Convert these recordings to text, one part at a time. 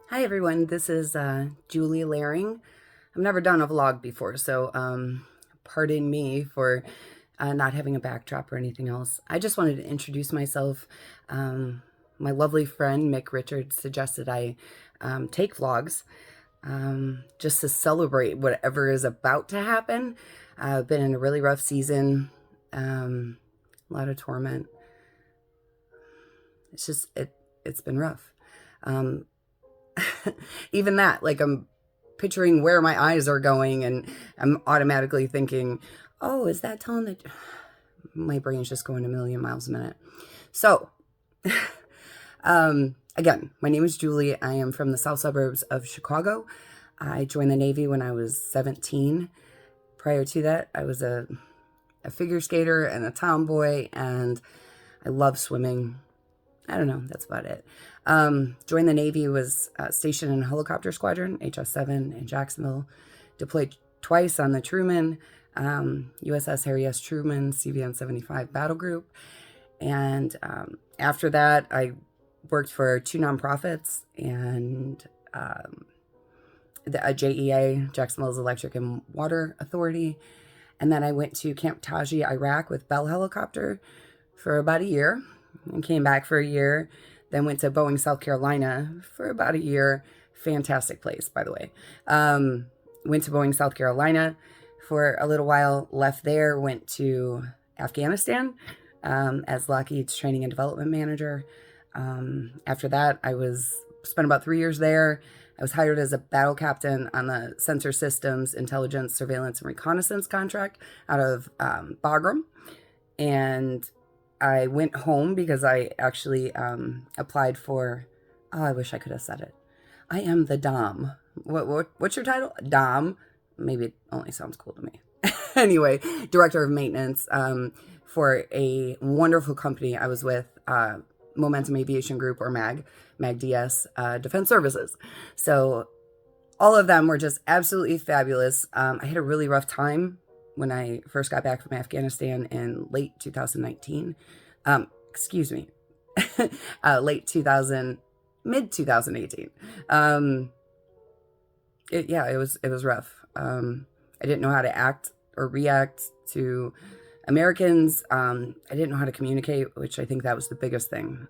Hi everyone, this is Julie Lahring. I've never done a vlog before, so pardon me for not having a backdrop or anything else. I just wanted to introduce myself. My lovely friend Mick Richards suggested I take vlogs just to celebrate whatever is about to happen. I've been in a really rough season, a lot of torment. It's been rough. Um, Even that, like I'm picturing where my eyes are going and I'm automatically thinking, oh, is that telling that my brain's just going a million miles a minute? So, again, my name is Julie. I am from the south suburbs of Chicago. I joined the Navy when I was 17. Prior to that, I was a figure skater and a tomboy, and I love swimming. I don't know. That's about it. Joined the Navy, was stationed in a helicopter squadron, HS-7 in Jacksonville. Deployed twice on the Truman, USS Harry S. Truman, CVN-75 battle group. And after that, I worked for two nonprofits and a JEA, Jacksonville's Electric and Water Authority. And then I went to Camp Taji, Iraq with Bell Helicopter for about a year and came back for a year. Then went to Boeing, South Carolina for about a year. Fantastic place, by the way. Went to Boeing, South Carolina for a little while, left there, went to Afghanistan as Lockheed's training and development manager. After that, spent about 3 years there. I was hired as a battle captain on the sensor systems, intelligence, surveillance, and reconnaissance contract out of Bagram. And I went home because I actually applied for, oh, I wish I could have said it. I am the Dom. What's your title? Dom. Maybe it only sounds cool to me. Anyway, director of maintenance for a wonderful company I was with, Momentum Aviation Group, or MAG DS, Defense Services. So all of them were just absolutely fabulous. I had a really rough time when I first got back from Afghanistan in late 2019. Excuse me, mid 2018. It was rough. I didn't know how to act or react to Americans. I didn't know how to communicate, which I think that was the biggest thing.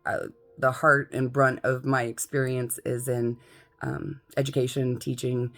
The heart and brunt of my experience is in education, teaching,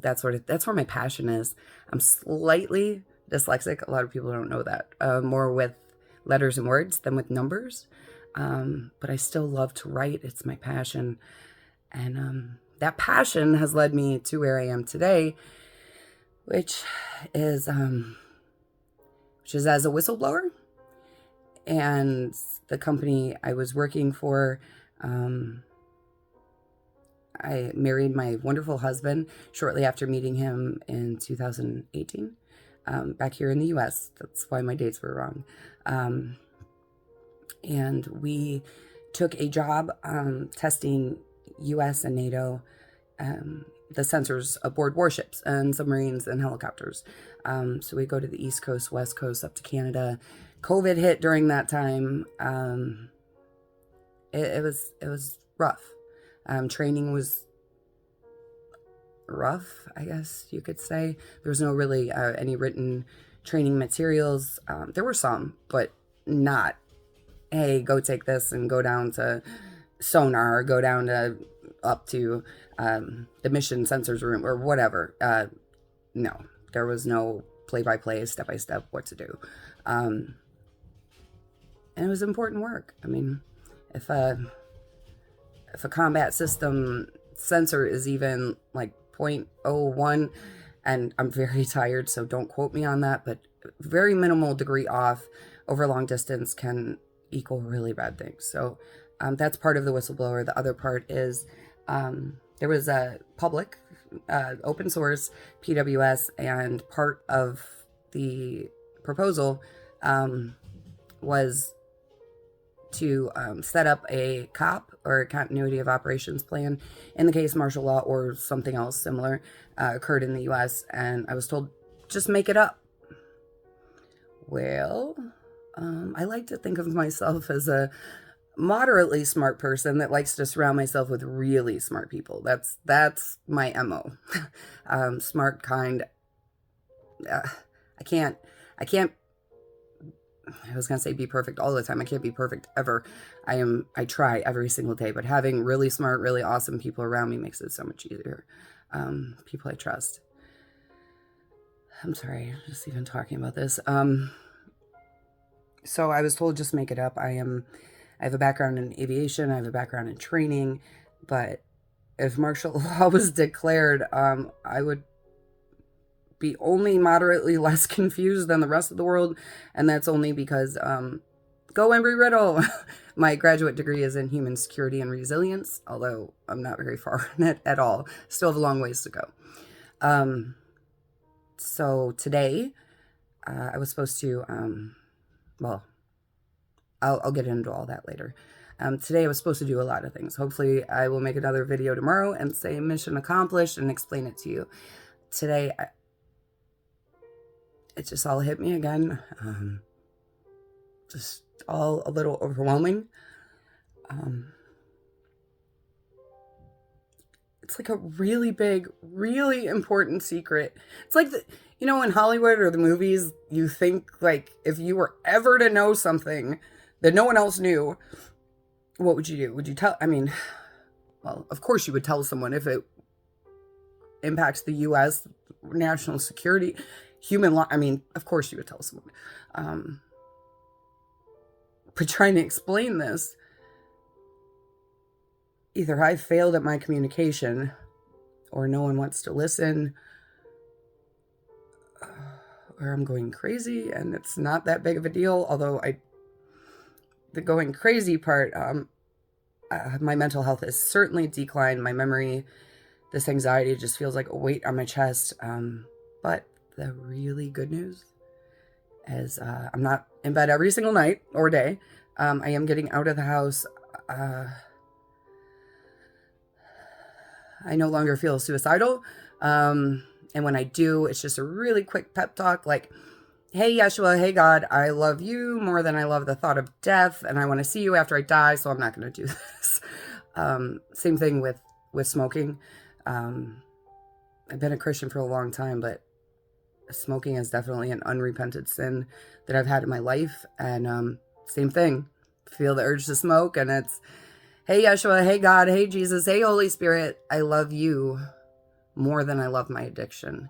that's where my passion is. I'm slightly dyslexic. A lot of people don't know that. More with letters and words than with numbers. But I still love to write. It's my passion. And that passion has led me to where I am today, which is as a whistleblower. And the company I was working for, I married my wonderful husband shortly after meeting him in 2018, back here in the US. That's why my dates were wrong. And we took a job testing US and NATO, the sensors aboard warships and submarines and helicopters. So we go to the East Coast, West Coast, up to Canada. COVID hit during that time. It was rough. Training was rough, I guess you could say. There was no really any written training materials. There were some, but not, hey, go take this and go down to sonar, or go down to up to the mission sensors room or whatever. No, there was no play-by-play, step-by-step what to do. And it was important work. I mean, if a combat system sensor is even like 0.01, and I'm very tired, so don't quote me on that, but very minimal degree off over long distance can equal really bad things. So that's part of the whistleblower. The other part is there was a public, open source PWS, and part of the proposal was to set up a COP, or a continuity of operations plan, in the case martial law or something else similar occurred in the US. And I was told, just make it up. Well, I like to think of myself as a moderately smart person that likes to surround myself with really smart people. That's my MO. Smart, kind. I can't. I was gonna say be perfect all the time. I can't be perfect ever. I try every single day, but having really smart, really awesome people around me makes it so much easier. People I trust. I'm sorry, just even talking about this. So I was told just make it up. I have a background in aviation. I have a background in training, but if martial law was declared, I would be only moderately less confused than the rest of the world, and that's only because go Embry Riddle. My graduate degree is in human security and resilience, although I'm not very far in it at all. Still have a long ways to go. So today, I was supposed to, well, I'll get into all that later. Today I was supposed to do a lot of things. Hopefully I will make another video tomorrow and say mission accomplished and explain it to you. Today, it just all hit me again. Just all a little overwhelming. It's like a really big, really important secret. It's like, in Hollywood or the movies, you think like if you were ever to know something that no one else knew, what would you do? Would you tell? I mean, well, of course you would tell someone if it impacts the U.S. national security, human law. I mean, of course you would tell someone. But trying to explain this, either I failed at my communication or no one wants to listen, or I'm going crazy and it's not that big of a deal. Although the going crazy part, my mental health has certainly declined. My memory, this anxiety just feels like a weight on my chest. But the really good news is I'm not in bed every single night or day. I am getting out of the house. I no longer feel suicidal. And when I do, it's just a really quick pep talk like, hey, Yeshua, hey, God, I love you more than I love the thought of death, and I want to see you after I die, so I'm not going to do this. Same thing with smoking. I've been a Christian for a long time, but smoking is definitely an unrepented sin that I've had in my life, and same thing. Feel the urge to smoke, and it's, hey, Yeshua, hey, God, hey, Jesus, hey, Holy Spirit, I love you more than I love my addiction.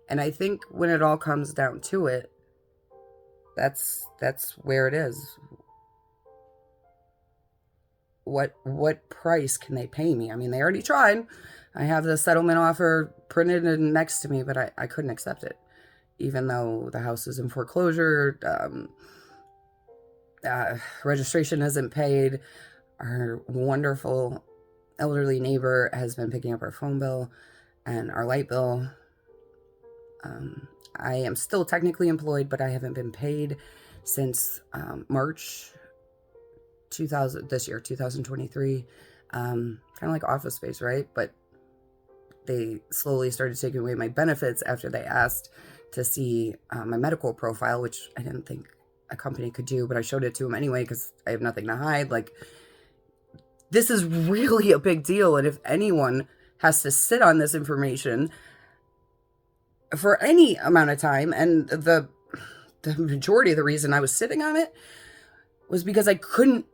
And I think when it all comes down to it, that's where it is. What price can they pay me? I mean, they already tried. I have the settlement offer printed and next to me, but I couldn't accept it, even though the house is in foreclosure. Registration isn't paid. Our wonderful elderly neighbor has been picking up our phone bill and our light bill. I am still technically employed, but I haven't been paid since March 2023. Kind of like Office Space, right? But they slowly started taking away my benefits after they asked to see my medical profile, which I didn't think a company could do, but I showed it to them anyway because I have nothing to hide. Like, this is really a big deal, and if anyone has to sit on this information for any amount of time, and the majority of the reason I was sitting on it was because I couldn't,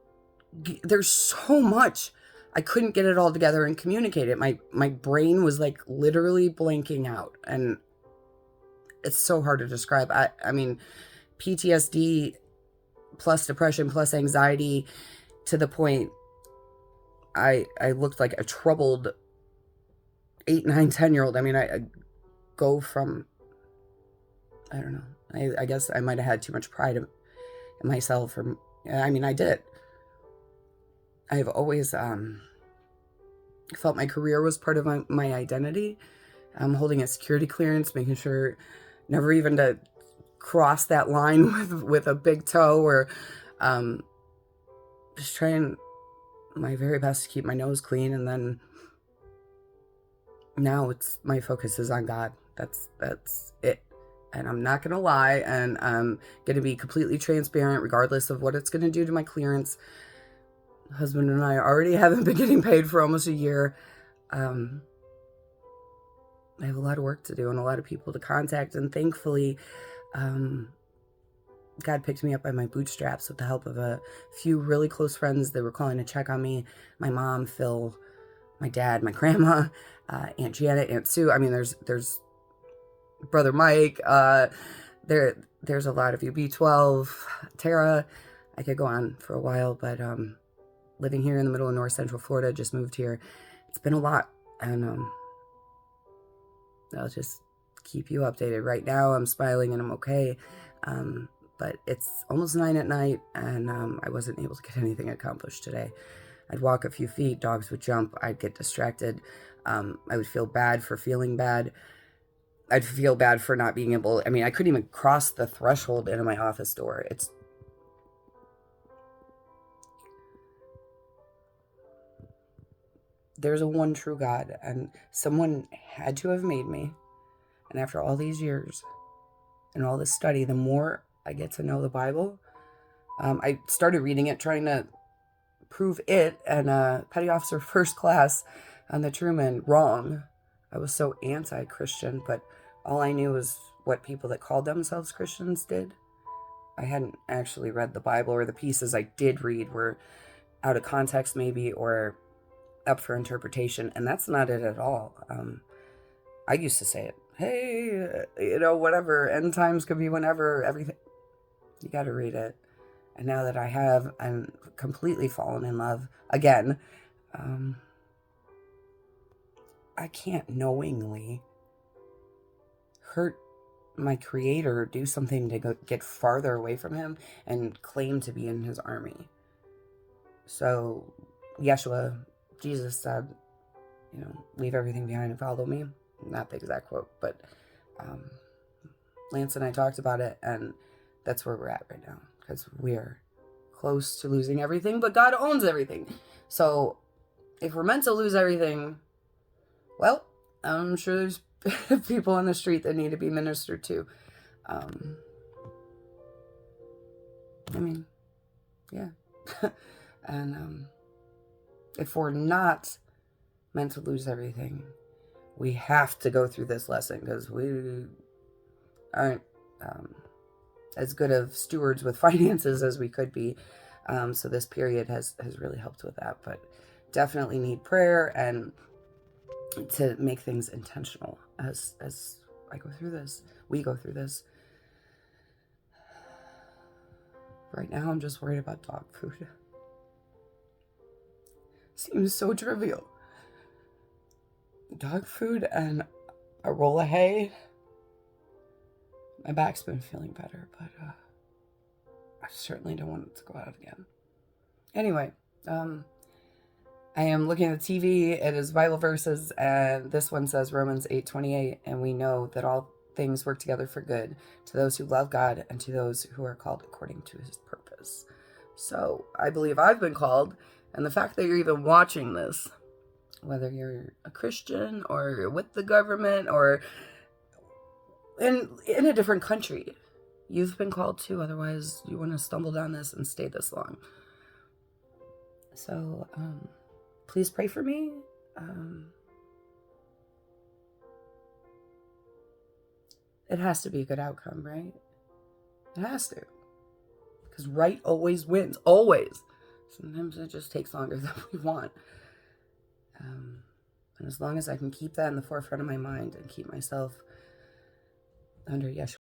there's so much, I couldn't get it all together and communicate it. My brain was like literally blanking out, and it's so hard to describe. I mean, PTSD plus depression plus anxiety to the point I looked like a troubled 8, 9, 10-year-old. I mean, I go from, I don't know, I guess I might have had too much pride in myself, or I mean, I did. I've always felt my career was part of my identity. I'm holding a security clearance, making sure never even to cross that line with a big toe, or just trying my very best to keep my nose clean. And then now it's, my focus is on God. That's it. And I'm not going to lie, and I'm going to be completely transparent regardless of what it's going to do to my clearance. husband and I already haven't been getting paid for almost a year. I have a lot of work to do and a lot of people to contact. And thankfully, God picked me up by my bootstraps with the help of a few really close friends that were calling to check on me. My mom, Phil, my dad, my grandma, Aunt Janet, Aunt Sue. I mean, there's Brother Mike. There's a lot of you. B12, Tara. I could go on for a while, but living here in the middle of North Central Florida, just moved here. It's been a lot, and I'll just keep you updated. Right now, I'm smiling and I'm okay, but it's almost 9 at night, and I wasn't able to get anything accomplished today. I'd walk a few feet, dogs would jump, I'd get distracted. I would feel bad for feeling bad. I'd feel bad for not being able, I mean, I couldn't even cross the threshold into my office door. There's a one true God, and someone had to have made me. And after all these years and all this study, the more I get to know the Bible, I started reading it, trying to prove it, and Petty Officer First Class on the Truman wrong. I was so anti-Christian, but all I knew was what people that called themselves Christians did. I hadn't actually read the Bible, or the pieces I did read were out of context maybe, or up for interpretation, and that's not it at all. I used to say it, hey, whatever, end times could be whenever, everything. You got to read it. And now that I have, I'm completely fallen in love again. I can't knowingly hurt my creator, or do something to get farther away from him and claim to be in his army. So Yeshua, Jesus said, leave everything behind and follow me. Not the exact quote, but Lance and I talked about it, and that's where we're at right now, because we're close to losing everything, but God owns everything. So if we're meant to lose everything, well, I'm sure there's people on the street that need to be ministered to. I mean, yeah. And if we're not meant to lose everything, we have to go through this lesson, because we aren't as good of stewards with finances as we could be. So this period has really helped with that, but definitely need prayer and to make things intentional as I go through this, we go through this. Right now, I'm just worried about dog food. Seems so trivial. Dog food and a roll of hay. My back's been feeling better, but I certainly don't want it to go out again. Anyway, I am looking at the TV. It is Bible verses, and this one says Romans 8:28, and we know that all things work together for good to those who love God and to those who are called according to his purpose. So I believe I've been called, and the fact that you're even watching this, whether you're a Christian or you're with the government or in a different country, you've been called too. Otherwise, you wouldn't have stumbled on this and stayed this long. So, please pray for me. It has to be a good outcome, right? It has to. Because right always wins. Always. Sometimes it just takes longer than we want. And as long as I can keep that in the forefront of my mind and keep myself under Yeshua